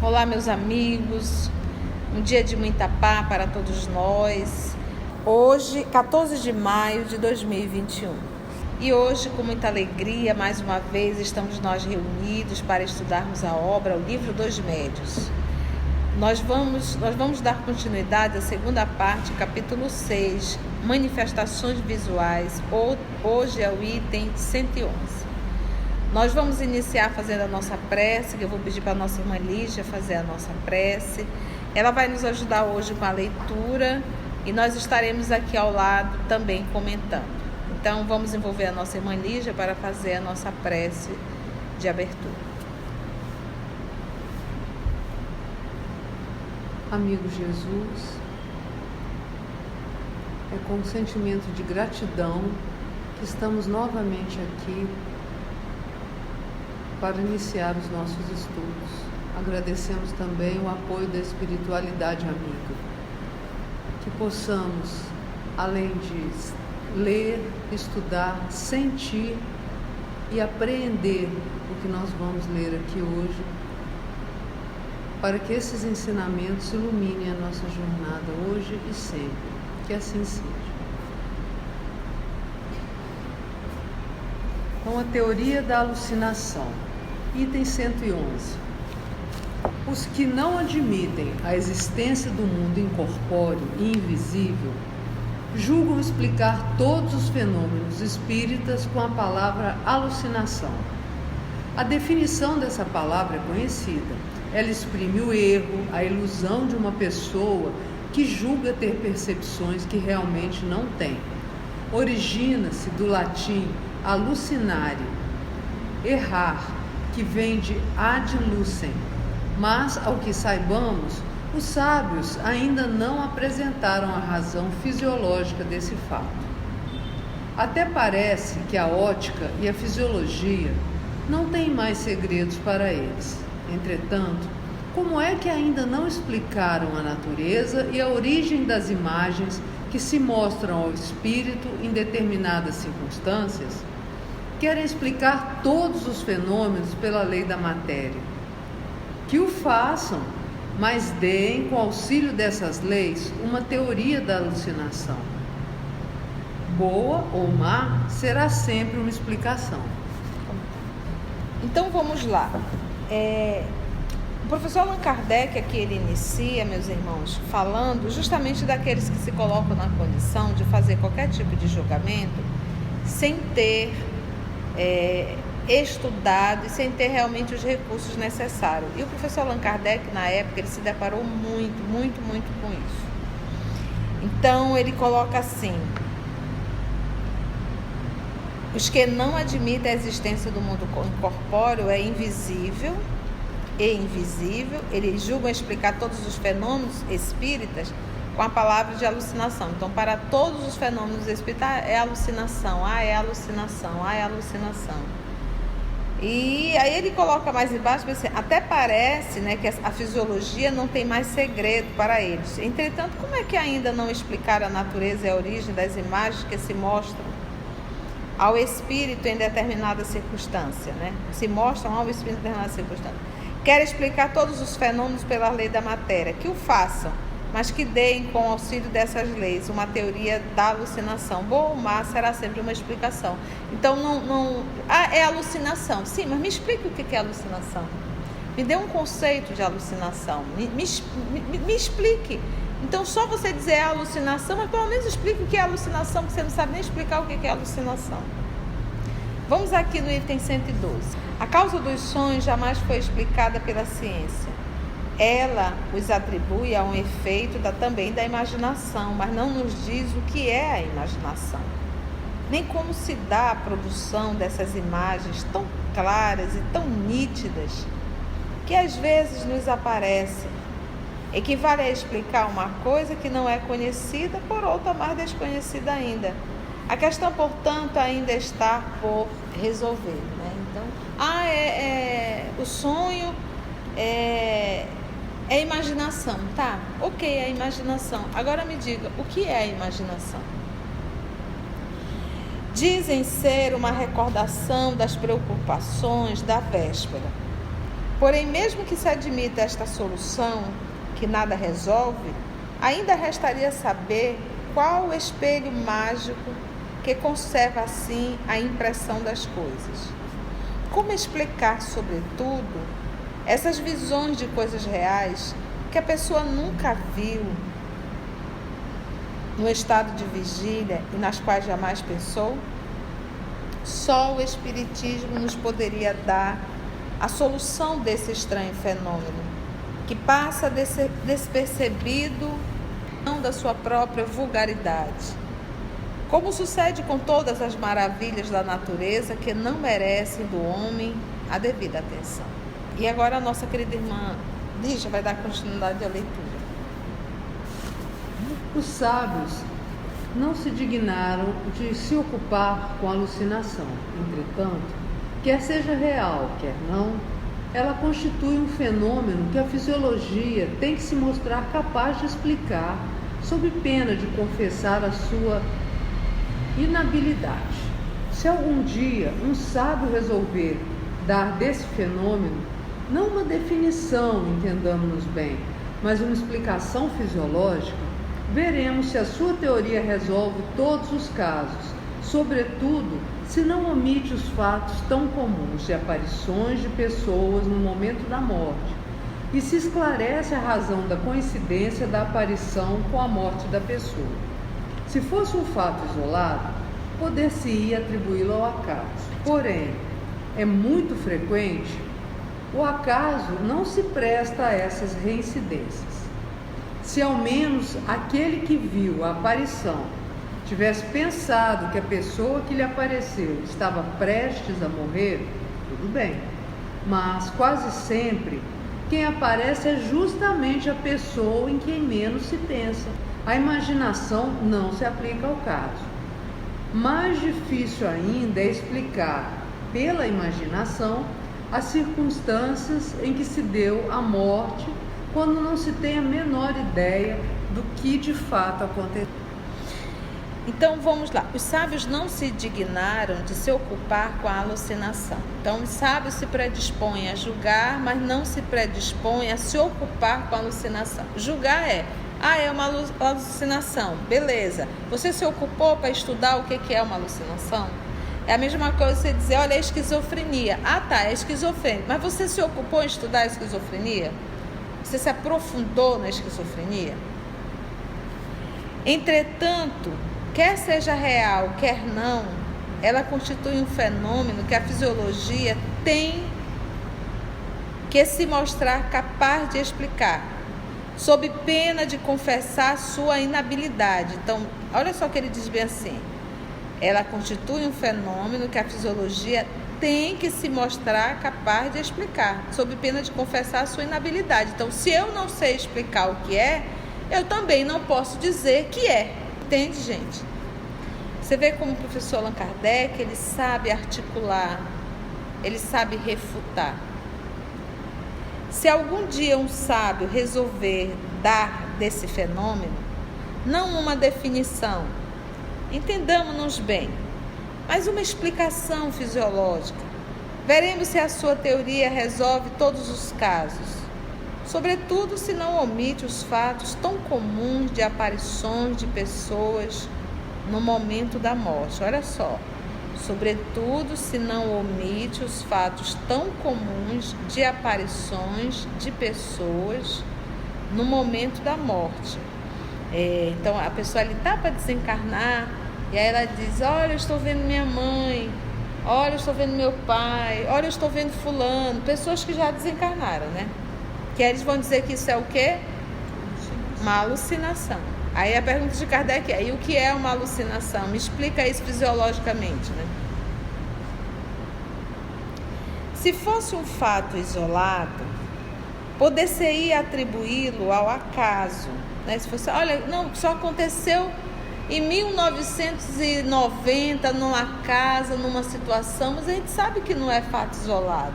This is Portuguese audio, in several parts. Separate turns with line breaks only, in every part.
Olá, meus amigos, um dia de muita paz para todos nós. Hoje, 14 de maio de 2021. E hoje, com muita alegria, mais uma vez, estamos nós reunidos para estudarmos a obra, o livro dos Médiuns. Nós vamos dar continuidade à segunda parte, capítulo 6, Manifestações Visuais. Hoje é o item 111. Nós vamos iniciar fazendo a nossa prece, que eu vou pedir para a nossa irmã Lígia fazer a nossa prece. Ela vai nos ajudar hoje com a leitura e nós estaremos aqui ao lado também comentando. Então, vamos envolver a nossa irmã Lígia para fazer a nossa prece de abertura.
Amigo Jesus, é com um sentimento de gratidão que estamos novamente aqui para iniciar os nossos estudos. Agradecemos também o apoio da espiritualidade amiga. Que possamos, além de ler, estudar, sentir e apreender o que nós vamos ler aqui hoje, para que esses ensinamentos iluminem a nossa jornada hoje e sempre. Que assim seja. Então, a teoria da alucinação. Item 111. Os que não admitem a existência do mundo incorpóreo e invisível julgam explicar todos os fenômenos espíritas com a palavra alucinação. A definição dessa palavra é conhecida. Ela exprime o erro, a ilusão de uma pessoa que julga ter percepções que realmente não tem. Origina-se do latim alucinare, errar, que vem de ad lucem, mas, ao que saibamos, os sábios ainda não apresentaram a razão fisiológica desse fato. Até parece que a ótica e a fisiologia não têm mais segredos para eles. Entretanto, como é que ainda não explicaram a natureza e a origem das imagens que se mostram ao espírito em determinadas circunstâncias? Querem explicar todos os fenômenos pela lei da matéria. Que o façam, mas deem, com auxílio dessas leis, uma teoria da alucinação. Boa ou má, será sempre uma explicação.
Então vamos lá. O professor Allan Kardec aqui ele inicia, meus irmãos, falando justamente daqueles que se colocam na condição de fazer qualquer tipo de julgamento sem ter estudado e sem ter realmente os recursos necessários. E o professor Allan Kardec, na época, ele se deparou muito com isso. Então, ele coloca assim: os que não admitem a existência do mundo incorpóreo é invisível e invisível, eles julgam explicar todos os fenômenos espíritas com a palavra de alucinação. Então, para todos os fenômenos espíritas, é alucinação, é alucinação, é alucinação. E aí ele coloca mais embaixo, assim, até parece, né, que a fisiologia não tem mais segredo para eles. Entretanto, como é que ainda não explicaram a natureza e a origem das imagens que se mostram ao espírito em determinada circunstância, né? Se mostram ao espírito em determinada circunstância. Quer explicar todos os fenômenos pela lei da matéria, que o façam, mas que deem, com o auxílio dessas leis, uma teoria da alucinação. Boa ou má, será sempre uma explicação. Então, é alucinação. Sim, mas me explique o que é alucinação. Me dê um conceito de alucinação. Me explique. Então, só você dizer é alucinação, mas pelo menos explique o que é alucinação, porque você não sabe nem explicar o que é alucinação. Vamos aqui no item 112. A causa dos sonhos jamais foi explicada pela ciência. Ela os atribui a um efeito também da imaginação, mas não nos diz o que é a imaginação, nem como se dá a produção dessas imagens tão claras e tão nítidas que às vezes nos aparecem. Equivale a explicar uma coisa que não é conhecida por outra mais desconhecida ainda. A questão, portanto, ainda está por resolver, né? Então, o sonho É imaginação, tá? Ok, é imaginação. Agora me diga, o que é a imaginação? Dizem ser uma recordação das preocupações da véspera. Porém, mesmo que se admita esta solução, que nada resolve, ainda restaria saber qual o espelho mágico que conserva assim a impressão das coisas. Como explicar, sobretudo, essas visões de coisas reais que a pessoa nunca viu no estado de vigília e nas quais jamais pensou? Só o Espiritismo nos poderia dar a solução desse estranho fenômeno, que passa despercebido não da sua própria vulgaridade. Como sucede com todas as maravilhas da natureza que não merecem do homem a devida atenção. E agora a nossa querida irmã Lígia vai dar continuidade à leitura.
Os sábios não se dignaram de se ocupar com a alucinação. Entretanto, quer seja real, quer não, ela constitui um fenômeno que a fisiologia tem que se mostrar capaz de explicar, sob pena de confessar a sua inabilidade. Se algum dia um sábio resolver dar desse fenômeno, não uma definição, entendamos-nos bem, mas uma explicação fisiológica, veremos se a sua teoria resolve todos os casos, sobretudo se não omite os fatos tão comuns de aparições de pessoas no momento da morte, e se esclarece a razão da coincidência da aparição com a morte da pessoa. Se fosse um fato isolado, poder-se-ia atribuí-lo ao acaso. Porém, é muito frequente, o acaso não se presta a essas reincidências. Se ao menos aquele que viu a aparição tivesse pensado que a pessoa que lhe apareceu estava prestes a morrer, tudo bem. Mas quase sempre quem aparece é justamente a pessoa em quem menos se pensa. A imaginação não se aplica ao caso. Mais difícil ainda é explicar pela imaginação as circunstâncias em que se deu a morte, quando não se tem a menor ideia do que de fato aconteceu.
Então vamos lá, os sábios não se dignaram de se ocupar com a alucinação. Então os sábios se predispõem a julgar, mas não se predispõem a se ocupar com a alucinação. Julgar é uma alucinação, beleza. Você se ocupou para estudar o que é uma alucinação? É a mesma coisa você dizer, olha, é esquizofrenia. Ah tá, é esquizofrenia. Mas você se ocupou em estudar a esquizofrenia? Você se aprofundou na esquizofrenia? Entretanto, quer seja real, quer não, ela constitui um fenômeno que a fisiologia tem que se mostrar capaz de explicar, sob pena de confessar sua inabilidade. Então, olha só que ele diz bem assim, ela constitui um fenômeno que a fisiologia tem que se mostrar capaz de explicar, sob pena de confessar sua inabilidade. Então, se eu não sei explicar o que é, eu também não posso dizer que é. Entende, gente? Você vê como o professor Allan Kardec, ele sabe articular, ele sabe refutar. Se algum dia um sábio resolver dar desse fenômeno, não uma definição, entendamos-nos bem, mas uma explicação fisiológica, veremos se a sua teoria resolve todos os casos, sobretudo se não omite os fatos tão comuns de aparições de pessoas no momento da morte. Olha só, sobretudo se não omite os fatos tão comuns de aparições de pessoas no momento da morte. Então a pessoa ali está para desencarnar e aí ela diz, olha, eu estou vendo minha mãe, olha, eu estou vendo meu pai, olha, eu estou vendo fulano, pessoas que já desencarnaram, né? Que eles vão dizer que isso é o quê? Uma alucinação. Aí a pergunta de Kardec é, e o que é uma alucinação? Me explica isso fisiologicamente, né? Se fosse um fato isolado, poder-se-ia atribuí-lo ao acaso, né? Se fosse, olha, não, só aconteceu em 1990, numa casa, numa situação, mas a gente sabe que não é fato isolado.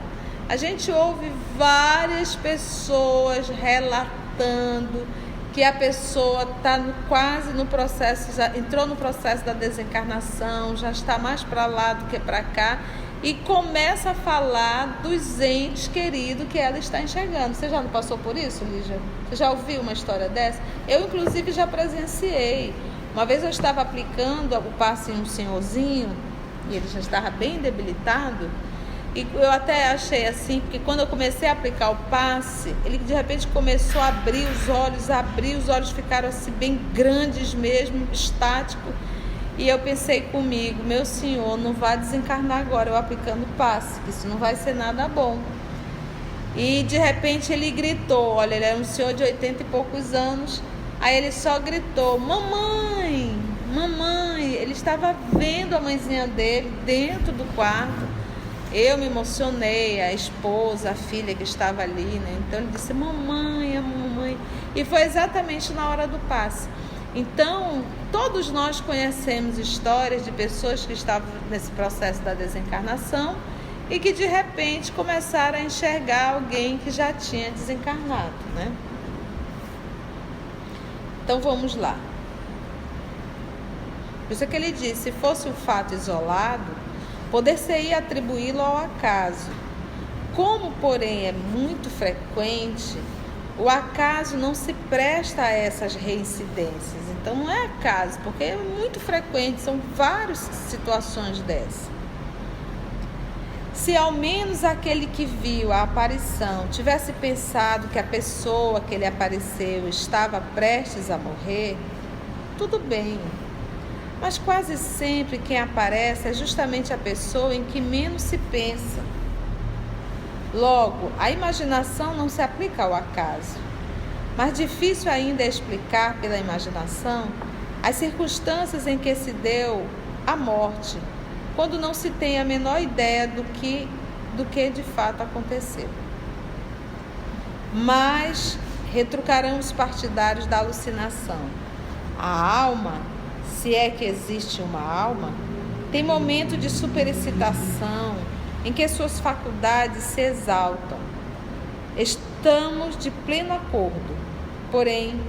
A gente ouve várias pessoas relatando que a pessoa está quase no processo, já entrou no processo da desencarnação, já está mais para lá do que para cá, e começa a falar dos entes queridos que ela está enxergando. Você já não passou por isso, Lígia? Você já ouviu uma história dessa? Eu, inclusive, já presenciei. Uma vez eu estava aplicando o passe em um senhorzinho, e ele já estava bem debilitado, e eu até achei assim, porque quando eu comecei a aplicar o passe, ele de repente começou a abrir os olhos ficaram assim bem grandes mesmo, estático. E eu pensei comigo, meu senhor, não vai desencarnar agora eu aplicando o passe, que isso não vai ser nada bom. E de repente ele gritou, olha, ele era um senhor de 80 e poucos anos, aí ele só gritou, mamãe, mamãe. Ele estava vendo a mãezinha dele dentro do quarto. Eu me emocionei, a esposa, a filha que estava ali, né? Então ele disse, mamãe, a mamãe. E foi exatamente na hora do passe. Então, todos nós conhecemos histórias de pessoas que estavam nesse processo da desencarnação e que de repente começaram a enxergar alguém que já tinha desencarnado, né? Então vamos lá. Por isso que ele disse, se fosse um fato isolado, poder-se-ia atribuí-lo ao acaso. Como, porém, é muito frequente, o acaso não se presta a essas reincidências. Então não é acaso, porque é muito frequente, são várias situações dessas. Se ao menos aquele que viu a aparição tivesse pensado que a pessoa que lhe apareceu estava prestes a morrer, tudo bem. Mas quase sempre quem aparece é justamente a pessoa em que menos se pensa. Logo, a imaginação não se aplica ao acaso. Mas difícil ainda é explicar pela imaginação as circunstâncias em que se deu a morte, quando não se tem a menor ideia do que de fato aconteceu. Mas retrucarão os partidários da alucinação. A alma, se é que existe uma alma, tem momento de superexcitação em que suas faculdades se exaltam. Estamos de pleno acordo. Porém,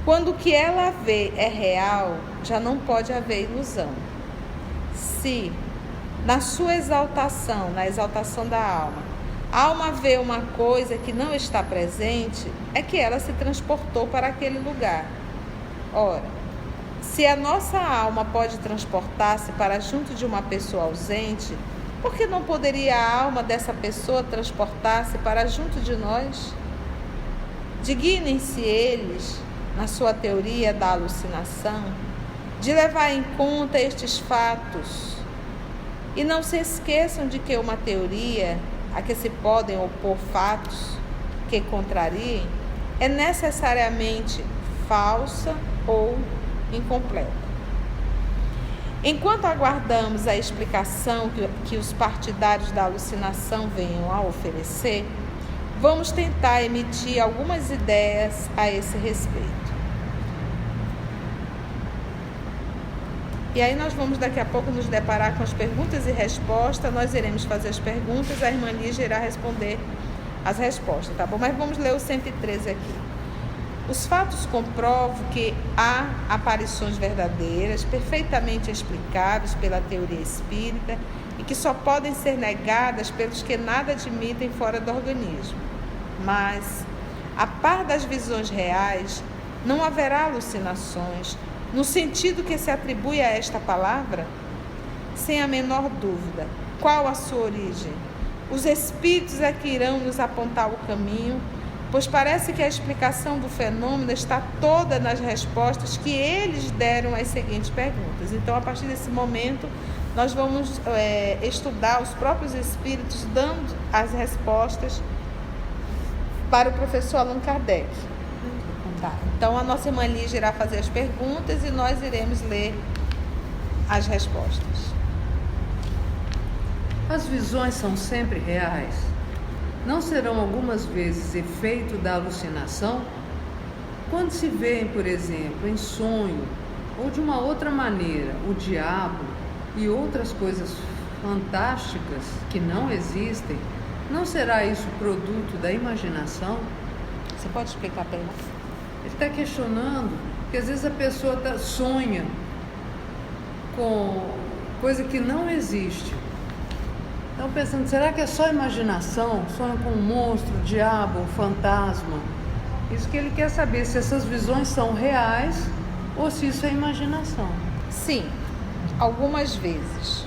quando o que ela vê é real, já não pode haver ilusão. Se, na sua exaltação, na exaltação da alma, a alma vê uma coisa que não está presente, é que ela se transportou para aquele lugar. Ora, se a nossa alma pode transportar-se para junto de uma pessoa ausente, por que não poderia a alma dessa pessoa transportar-se para junto de nós? Dignem-se eles, na sua teoria da alucinação, de levar em conta estes fatos. E não se esqueçam de que uma teoria a que se podem opor fatos que contrariem é necessariamente falsa ou incompleta. Enquanto aguardamos a explicação que os partidários da alucinação venham a oferecer, vamos tentar emitir algumas ideias a esse respeito. E aí nós vamos daqui a pouco nos deparar com as perguntas e respostas. Nós iremos fazer as perguntas, a irmã Lígia irá responder as respostas, tá bom? Mas vamos ler o 113 aqui. Os fatos comprovam que há aparições verdadeiras, perfeitamente explicáveis pela teoria espírita e que só podem ser negadas pelos que nada admitem fora do organismo. Mas, a par das visões reais, não haverá alucinações, no sentido que se atribui a esta palavra? Sem a menor dúvida. Qual a sua origem? Os espíritos é que irão nos apontar o caminho, pois parece que a explicação do fenômeno está toda nas respostas que eles deram às seguintes perguntas. Então, a partir desse momento, nós vamos estudar os próprios espíritos dando as respostas para o professor Allan Kardec. Tá. Então, a nossa irmã Lígia irá fazer as perguntas e nós iremos ler as respostas.
As visões são sempre reais? Não serão algumas vezes efeito da alucinação? Quando se vêem, por exemplo, em sonho ou de uma outra maneira, o diabo e outras coisas fantásticas que não existem, não será isso produto da imaginação?
Você pode explicar para ele?
Ele está questionando, porque às vezes a pessoa sonha com coisa que não existe. Então pensando, será que é só imaginação? Sonha com um monstro, um diabo, um fantasma? Isso que ele quer saber, se essas visões são reais ou se isso é imaginação.
Sim, algumas vezes.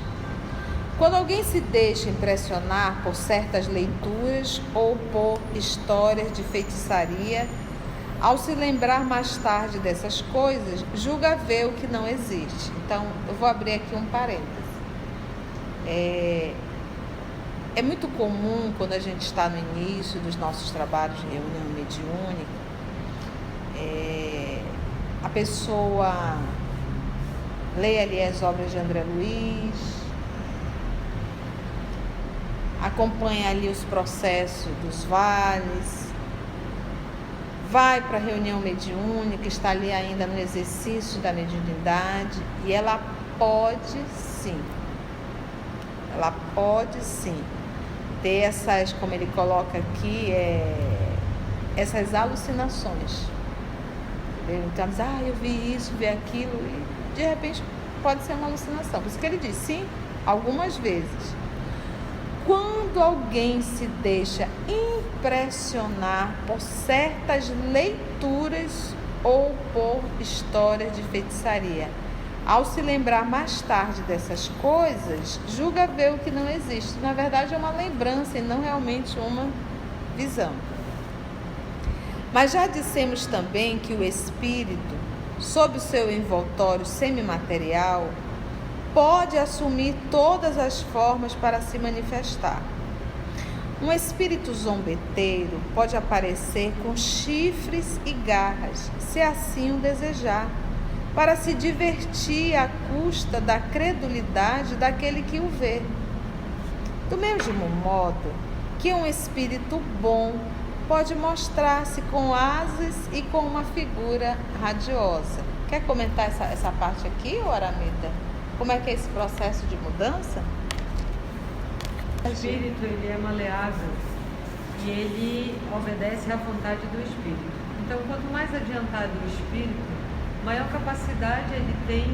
Quando alguém se deixa impressionar por certas leituras ou por histórias de feitiçaria, ao se lembrar mais tarde dessas coisas, julga ver o que não existe. Então, eu vou abrir aqui um parêntese. É muito comum, quando a gente está no início dos nossos trabalhos de reunião mediúnica, a pessoa lê ali as obras de André Luiz, acompanha ali os processos dos vales, vai para a reunião mediúnica, está ali ainda no exercício da mediunidade, e ela pode sim ter essas, como ele coloca aqui, essas alucinações. Entendeu? Então, diz, eu vi isso, vi aquilo, e de repente pode ser uma alucinação. Por isso que ele diz, sim, algumas vezes. Quando alguém se deixa impressionar por certas leituras ou por histórias de feitiçaria, ao se lembrar mais tarde dessas coisas, julga ver o que não existe. Na verdade, é uma lembrança e não realmente uma visão. Mas já dissemos também que o espírito, sob o seu envoltório semimaterial, pode assumir todas as formas para se manifestar. Um espírito zombeteiro pode aparecer com chifres e garras, se assim o desejar, para se divertir à custa da credulidade daquele que o vê. Do mesmo modo que um espírito bom pode mostrar-se com asas e com uma figura radiosa. Quer comentar essa parte aqui, Aramida? Como é que é esse processo de mudança?
O espírito, ele é maleável e ele obedece à vontade do espírito. Então, quanto mais adiantado o espírito, maior capacidade ele tem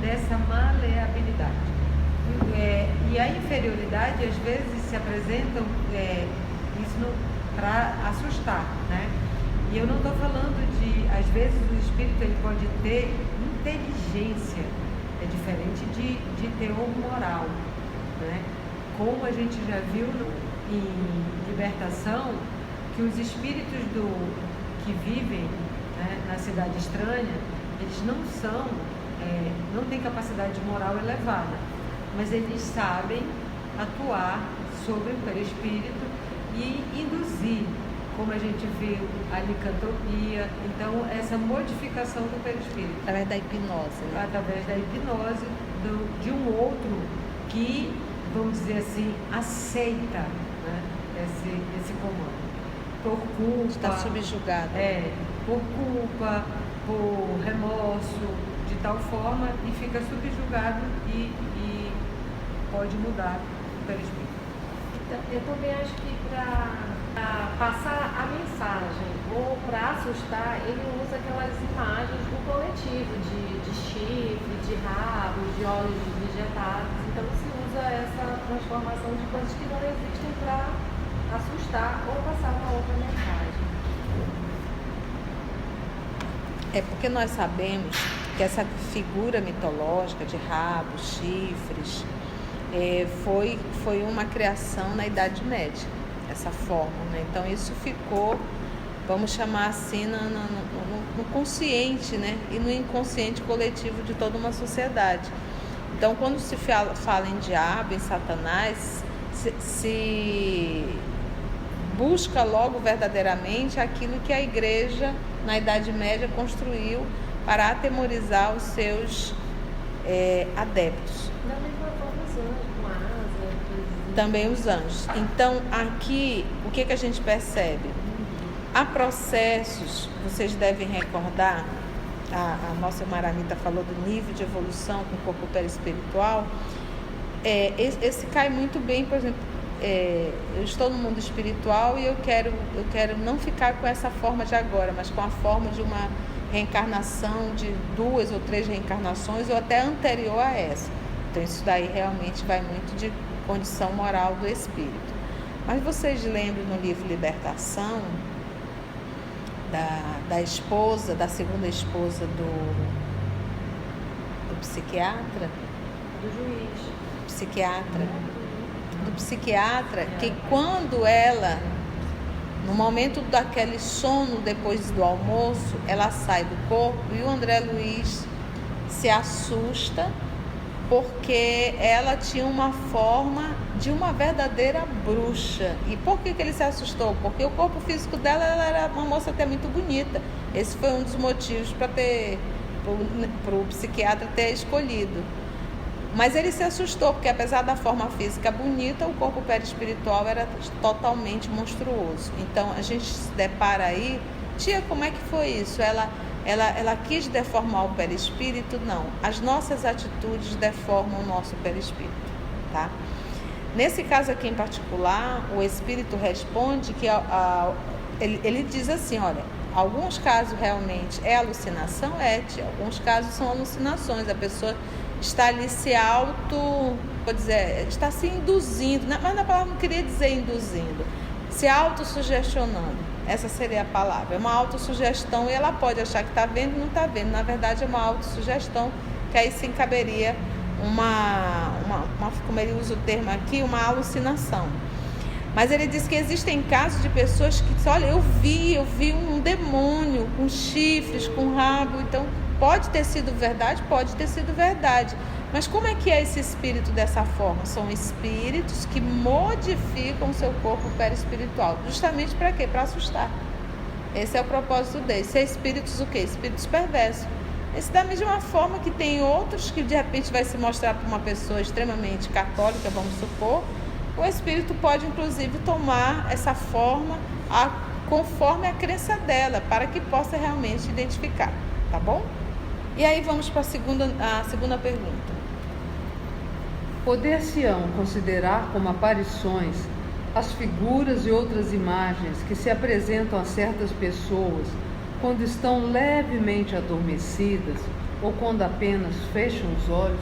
dessa maleabilidade. E a inferioridade, às vezes, se apresentam para assustar, né? E eu não estou falando às vezes, o espírito ele pode ter inteligência. É diferente de teor moral, né? Como a gente já viu em Libertação, que os espíritos que vivem, né, na cidade estranha, eles não têm capacidade moral elevada, mas eles sabem atuar sobre o perispírito e induzir, como a gente viu, a licantropia. Então, essa modificação do perispírito.
Através da hipnose, né?
Através da hipnose de um outro que, vamos dizer assim, aceita, né, esse comando. Por culpa.
Está subjugado.
Por culpa, por remorso, de tal forma, e fica subjugado e pode mudar o perispírito.
Eu também acho que para passar a mensagem ou para assustar, ele usa aquelas imagens do coletivo de chifre, de rabo, de olhos vegetados. Então se usa essa transformação de coisas que não existem para assustar ou passar uma outra mensagem.
É porque nós sabemos que essa figura mitológica de rabos, chifres, foi uma criação na Idade Média, essa forma, né? Então isso ficou, vamos chamar assim, no consciente, né? E no inconsciente coletivo de toda uma sociedade. Então quando se fala em diabo, em Satanás, se busca logo verdadeiramente aquilo que a igreja na Idade Média construiu para atemorizar os seus adeptos.
Da mesma forma os anjos, com asas.
Também os anjos. Então aqui, o que a gente percebe? Há processos, vocês devem recordar, a nossa Maramita falou do nível de evolução com o corpo perispiritual. Esse cai muito bem, por exemplo, eu estou no mundo espiritual e eu quero não ficar com essa forma de agora, mas com a forma de uma reencarnação de 2 ou 3 reencarnações ou até anterior a essa. Então isso daí realmente vai muito de condição moral do espírito. Mas vocês lembram no livro Libertação da esposa, da segunda esposa do psiquiatra?
Do juiz.
Do psiquiatra, que quando ela, no momento daquele sono depois do almoço, ela sai do corpo e o André Luiz se assusta porque ela tinha uma forma de uma verdadeira bruxa. E por que ele se assustou? Porque o corpo físico dela, ela era uma moça até muito bonita. Esse foi um dos motivos para o psiquiatra ter escolhido. Mas ele se assustou, porque apesar da forma física bonita, o corpo perispiritual era totalmente monstruoso. Então a gente se depara aí, tia, como é que foi isso? Ela quis deformar o perispírito? Não. As nossas atitudes deformam o nosso perispírito, tá? Nesse caso aqui em particular, o espírito responde que ele diz assim, olha, alguns casos realmente é alucinação, tia, alguns casos são alucinações, a pessoa está ali está se induzindo, mas na palavra não queria dizer induzindo, se autossugestionando, essa seria a palavra, é uma autossugestão e ela pode achar que está vendo e não está vendo, na verdade é uma autossugestão, que aí se encaberia como ele usa o termo aqui, uma alucinação. Mas ele diz que existem casos de pessoas que dizem, olha, eu vi um demônio com chifres, com rabo, então pode ter sido verdade, mas como é que é esse espírito dessa forma? São espíritos que modificam o seu corpo perispiritual, justamente para quê? Para assustar. Esse é o propósito deles. Ser espíritos o quê? Espíritos perversos. Esse da mesma forma que tem outros que de repente vai se mostrar para uma pessoa extremamente católica, vamos supor, o espírito pode inclusive tomar essa forma conforme a crença dela, para que possa realmente identificar, tá bom? E aí vamos para a segunda pergunta.
Poder-se-ão considerar como aparições as figuras e outras imagens que se apresentam a certas pessoas quando estão levemente adormecidas ou quando apenas fecham os olhos?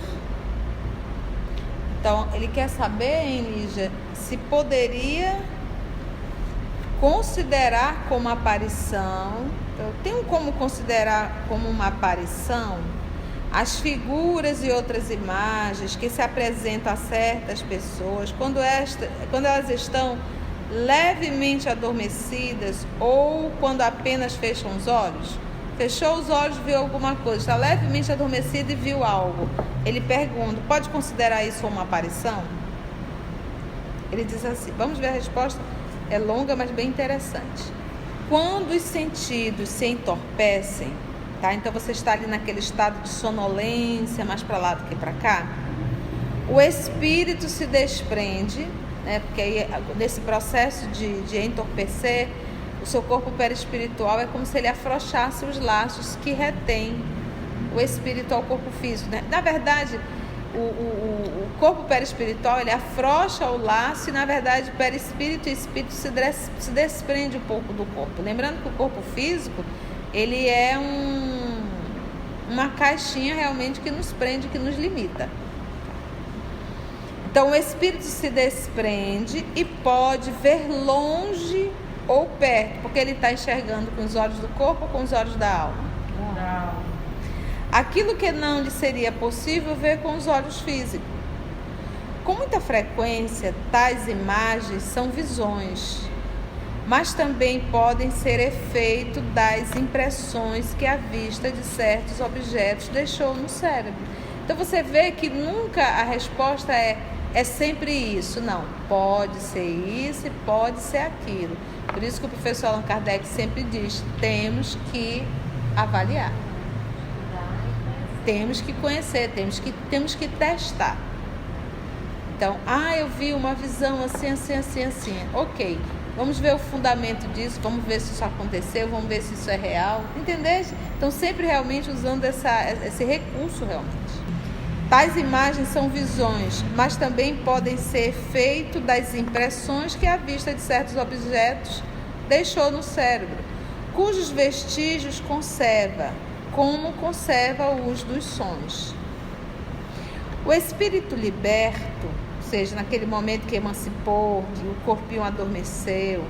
Então, ele quer saber, Lígia, se poderia considerar como aparição, eu tenho como considerar como uma aparição as figuras e outras imagens que se apresentam a certas pessoas quando elas estão levemente adormecidas ou quando apenas fecham os olhos? Fechou os olhos, viu alguma coisa, está levemente adormecido e viu algo. Ele pergunta, pode considerar isso uma aparição? Ele diz assim, vamos ver a resposta, é longa, mas bem interessante. Quando os sentidos se entorpecem, tá? Então você está ali naquele estado de sonolência, mais para lá do que para cá, o espírito se desprende, né? Porque aí, nesse processo de entorpecer, o seu corpo perispiritual é como se ele afrouxasse os laços que retém o espírito ao corpo físico, né? Na verdade, o corpo perispiritual, ele afrouxa o laço e, na verdade, o perispírito e o espírito se desprende um pouco do corpo. Lembrando que o corpo físico, ele é uma caixinha realmente que nos prende, que nos limita. Então, o espírito se desprende e pode ver longe ou perto, porque ele está enxergando com os olhos do corpo ou com os olhos da alma?
Da alma.
Aquilo que não lhe seria possível ver com os olhos físicos. Com muita frequência, tais imagens são visões, mas também podem ser efeito das impressões que a vista de certos objetos deixou no cérebro. Então você vê que nunca a resposta é sempre isso. Não, pode ser isso e pode ser aquilo. Por isso que o professor Allan Kardec sempre diz, temos que avaliar. Temos que conhecer, temos que testar. Então, eu vi uma visão assim. Ok, vamos ver o fundamento disso, vamos ver se isso aconteceu, vamos ver se isso é real. Entendeu? Então, sempre realmente usando esse recurso realmente. Tais imagens são visões, mas também podem ser efeito das impressões que a vista de certos objetos deixou no cérebro, cujos vestígios conserva, como conserva o uso dos sons. O espírito liberto, ou seja, naquele momento que emancipou, que o corpinho adormeceu,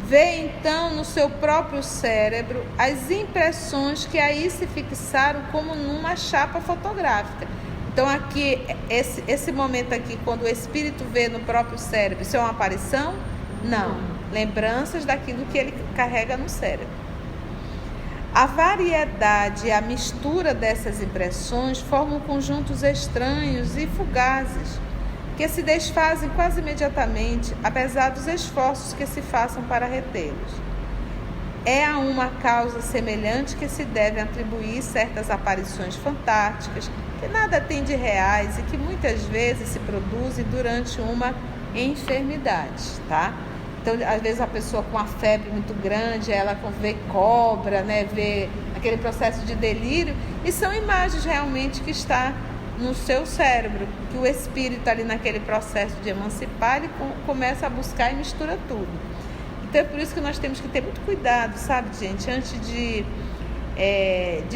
vê então no seu próprio cérebro as impressões que aí se fixaram como numa chapa fotográfica. Então aqui, esse momento aqui, quando o espírito vê no próprio cérebro, isso é uma aparição? Não. Lembranças daquilo que ele carrega no cérebro. A variedade e a mistura dessas impressões formam conjuntos estranhos e fugazes, que se desfazem quase imediatamente, apesar dos esforços que se façam para retê-los. É a uma causa semelhante que se deve atribuir certas aparições fantásticas, que nada tem de reais e que muitas vezes se produzem durante uma enfermidade, tá? Então, às vezes a pessoa com uma febre muito grande, ela vê cobra, né? Vê aquele processo de delírio, e são imagens realmente que está no seu cérebro, que o espírito ali naquele processo de emancipar, ele começa a buscar e mistura tudo. Então é por isso que nós temos que ter muito cuidado, sabe, gente, antes de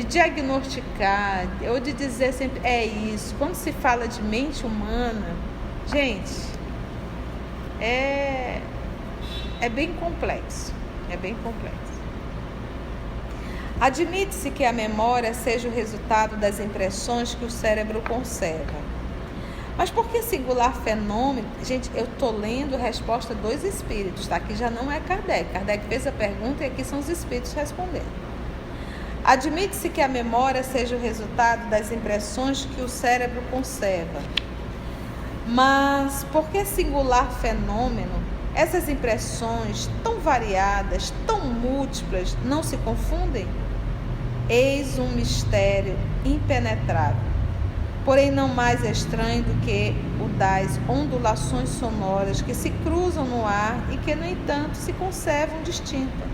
diagnosticar ou de dizer sempre é isso. Quando se fala de mente humana, gente, é bem complexo, Admite-se que a memória seja o resultado das impressões que o cérebro conserva. Mas por que singular fenômeno? Gente, eu estou lendo a resposta dos espíritos, tá? Aqui já não é Kardec. Kardec fez a pergunta e aqui são os espíritos respondendo. Admite-se que a memória seja o resultado das impressões que o cérebro conserva. Mas por que singular fenômeno? Essas impressões tão variadas, tão múltiplas, não se confundem? Eis um mistério impenetrável, porém não mais estranho do que o das ondulações sonoras que se cruzam no ar e que, no entanto, se conservam distintas.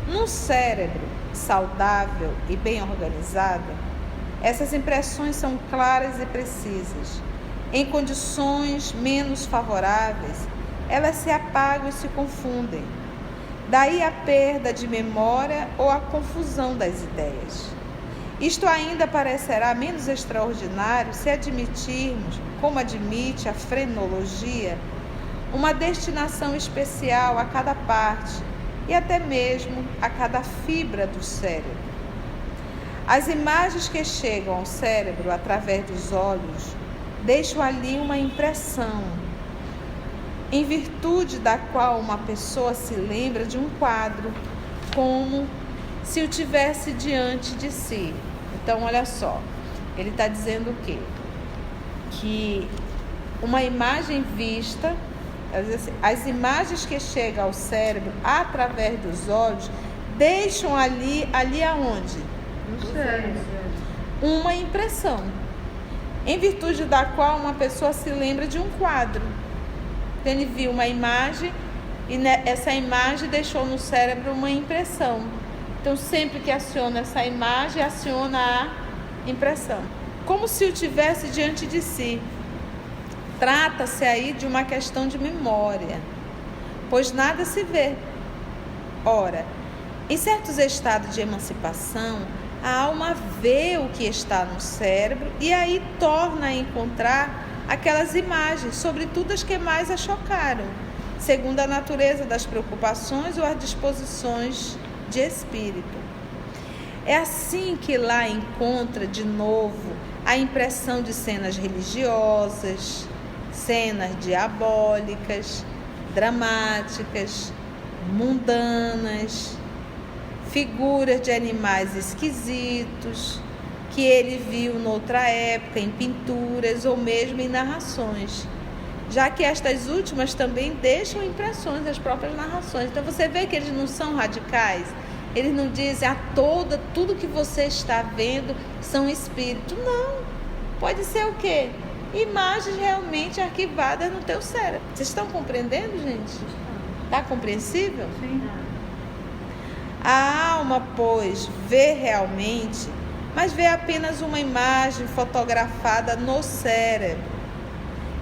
Num cérebro saudável e bem organizado, essas impressões são claras e precisas. Em condições menos favoráveis, elas se apagam e se confundem. Daí a perda de memória ou a confusão das ideias. Isto ainda parecerá menos extraordinário se admitirmos, como admite a frenologia, uma destinação especial a cada parte e até mesmo a cada fibra do cérebro. As imagens que chegam ao cérebro através dos olhos deixam ali uma impressão, em virtude da qual uma pessoa se lembra de um quadro, como se o tivesse diante de si. Então, olha só, ele está dizendo o quê? Que uma imagem vista, as imagens que chegam ao cérebro através dos olhos, deixam ali aonde?
No cérebro.
Uma impressão, em virtude da qual uma pessoa se lembra de um quadro. Então, ele viu uma imagem e essa imagem deixou no cérebro uma impressão. Então, sempre que aciona essa imagem, aciona a impressão, como se o tivesse diante de si. Trata-se aí de uma questão de memória, pois nada se vê. Ora, em certos estados de emancipação, a alma vê o que está no cérebro e aí torna a encontrar aquelas imagens, sobretudo as que mais a chocaram, segundo a natureza das preocupações ou as disposições de espírito. É assim que lá encontra de novo a impressão de cenas religiosas, cenas diabólicas, dramáticas, mundanas, figuras de animais esquisitos, que ele viu noutra época em pinturas ou mesmo em narrações, já que estas últimas também deixam impressões nas próprias narrações. Então você vê que eles não são radicais, eles não dizem tudo que você está vendo são espíritos. Não, pode ser o quê? Imagens realmente arquivadas no teu cérebro. Vocês estão compreendendo, gente? Está compreensível?
Sim.
A alma, pois, vê realmente mas vê apenas uma imagem fotografada no cérebro.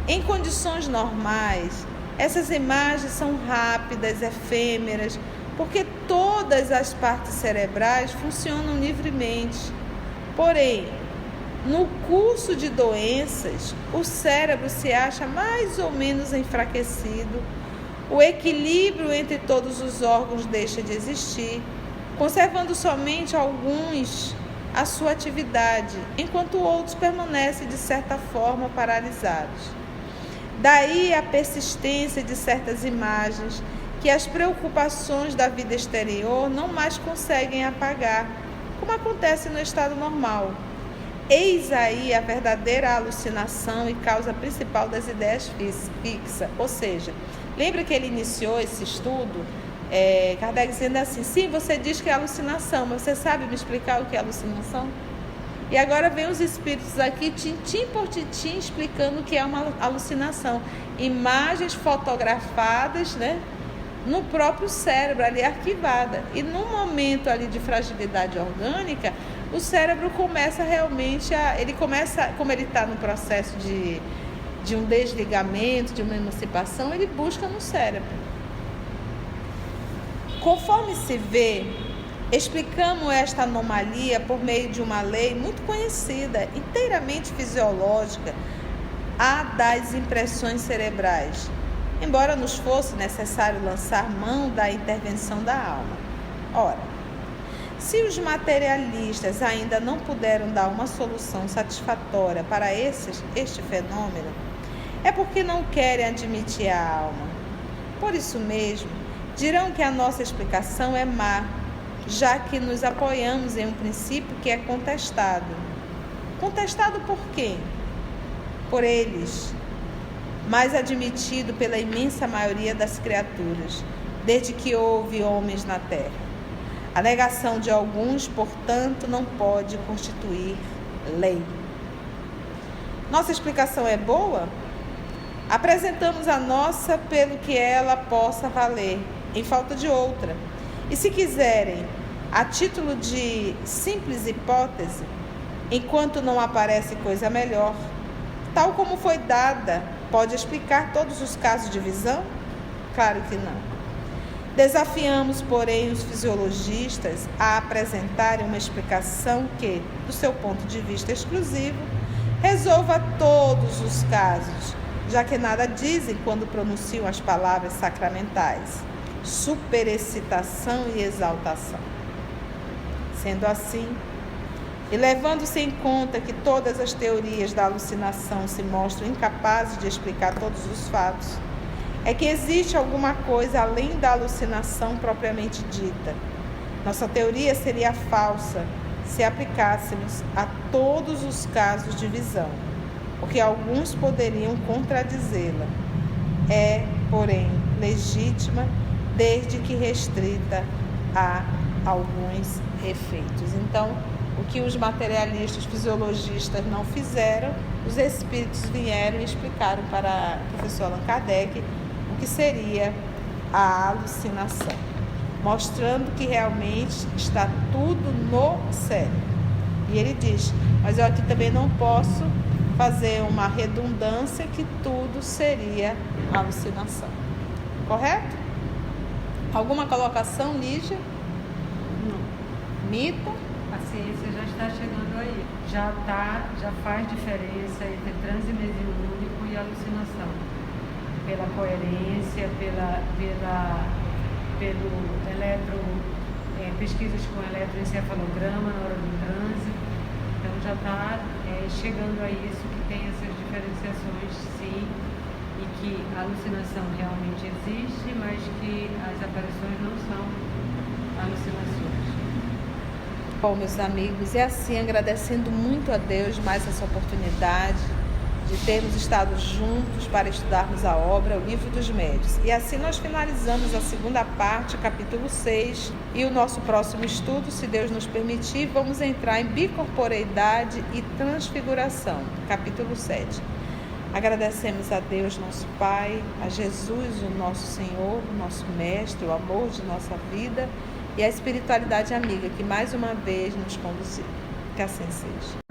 Em condições normais, essas imagens são rápidas, efêmeras, porque todas as partes cerebrais funcionam livremente. Porém, no curso de doenças, o cérebro se acha mais ou menos enfraquecido, o equilíbrio entre todos os órgãos deixa de existir, conservando somente alguns a sua atividade, enquanto outros permanecem de certa forma paralisados. Daí a persistência de certas imagens que as preocupações da vida exterior não mais conseguem apagar, como acontece no estado normal. Eis aí a verdadeira alucinação e causa principal das ideias fixas. Ou seja, lembra que ele iniciou esse estudo, Kardec dizendo assim, sim, você diz que é alucinação, mas você sabe me explicar o que é alucinação? E agora vem os espíritos aqui, tintim por tintim, explicando o que é uma alucinação. Imagens fotografadas, né, no próprio cérebro, ali arquivada. E no momento ali de fragilidade orgânica, o cérebro começa realmente como ele está no processo de um desligamento, de uma emancipação, ele busca no cérebro. Conforme se vê, explicamos esta anomalia por meio de uma lei muito conhecida, inteiramente fisiológica, a das impressões cerebrais, embora nos fosse necessário lançar mão da intervenção da alma. Ora, se os materialistas ainda não puderam dar uma solução satisfatória para este fenômeno, é porque não querem admitir a alma. Por isso mesmo, dirão que a nossa explicação é má, já que nos apoiamos em um princípio que é contestado. Contestado por quem? Por eles, mas admitido pela imensa maioria das criaturas, desde que houve homens na terra. A negação de alguns, portanto, não pode constituir lei. Nossa explicação é boa? Apresentamos a nossa pelo que ela possa valer, em falta de outra. E se quiserem, a título de simples hipótese, enquanto não aparece coisa melhor, tal como foi dada, pode explicar todos os casos de visão? Claro que não. Desafiamos, porém, os fisiologistas a apresentarem uma explicação que, do seu ponto de vista exclusivo, resolva todos os casos, já que nada dizem quando pronunciam as palavras sacramentais, superexcitação e exaltação. Sendo assim, e levando-se em conta que todas as teorias da alucinação se mostram incapazes de explicar todos os fatos, é que existe alguma coisa além da alucinação propriamente dita. Nossa teoria seria falsa se aplicássemos a todos os casos de visão, porque alguns poderiam contradizê-la. É, porém, legítima, desde que restrita a alguns efeitos. Então, o que os materialistas, fisiologistas não fizeram, os espíritos vieram e explicaram para o professor Allan Kardec o que seria a alucinação, mostrando que realmente está tudo no cérebro. E ele diz, mas eu aqui também não posso fazer uma redundância que tudo seria alucinação. Correto? Alguma colocação, Lígia?
Não.
Mita?
A ciência já está chegando aí. Já faz diferença entre transe mediúnico e alucinação. Pela coerência, pesquisas com eletroencefalograma na hora do transe. Então já está chegando a isso, que tem essas diferenciações, sim, e que a alucinação realmente existe, mas que as aparições não são alucinações.
Bom, meus amigos, e assim agradecendo muito a Deus mais essa oportunidade de termos estado juntos para estudarmos a obra, o Livro dos Médiuns. E assim nós finalizamos a segunda parte, capítulo 6, e o nosso próximo estudo, se Deus nos permitir, vamos entrar em bicorporeidade e transfiguração, capítulo 7. Agradecemos a Deus, nosso Pai, a Jesus, o nosso Senhor, o nosso Mestre, o amor de nossa vida, e a espiritualidade amiga que mais uma vez nos conduziu. Que assim seja.